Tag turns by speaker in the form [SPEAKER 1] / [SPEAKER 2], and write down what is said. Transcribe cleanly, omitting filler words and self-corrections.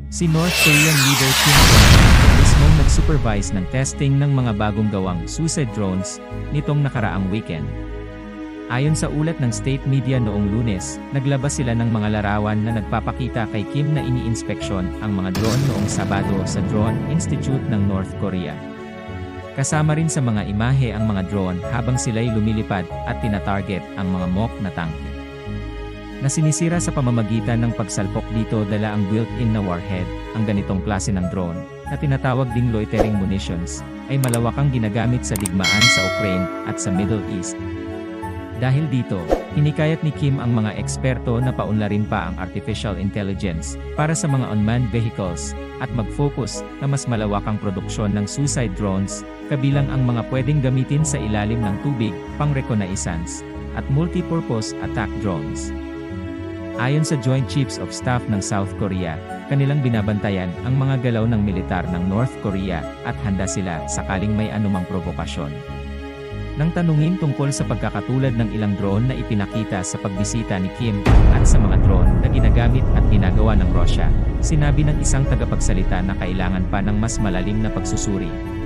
[SPEAKER 1] Si North Korean leader Kim Jong-un mismong nag-supervise ng testing ng mga bagong gawang suicide drones nitong nakaraang weekend. Ayon sa ulat ng state media noong Lunes, naglabas sila ng mga larawan na nagpapakita kay Kim na iniinspeksyon ang mga drone noong Sabado sa Drone Institute ng North Korea. Kasama rin sa mga imahe ang mga drone habang sila'y lumilipad at tinatarget ang mga mock na tangke na sinisira sa pamamagitan ng pagsalpok dito dala ang built-in na warhead. Ang ganitong klase ng drone, na tinatawag ding loitering munitions, ay malawakang ginagamit sa digmaan sa Ukraine at sa Middle East. Dahil dito, hinikayat ni Kim ang mga eksperto na paunlarin pa ang artificial intelligence para sa mga unmanned vehicles at mag-focus na mas malawakang produksyon ng suicide drones, kabilang ang mga pwedeng gamitin sa ilalim ng tubig, pang-reconnaissance, at multi-purpose attack drones. Ayon sa Joint Chiefs of Staff ng South Korea, kanilang binabantayan ang mga galaw ng militar ng North Korea at handa sila sakaling may anumang provokasyon. Nang tanungin tungkol sa pagkakatulad ng ilang drone na ipinakita sa pagbisita ni Kim at sa mga drone na ginagamit at ginagawa ng Russia, sinabi ng isang tagapagsalita na kailangan pa ng mas malalim na pagsusuri.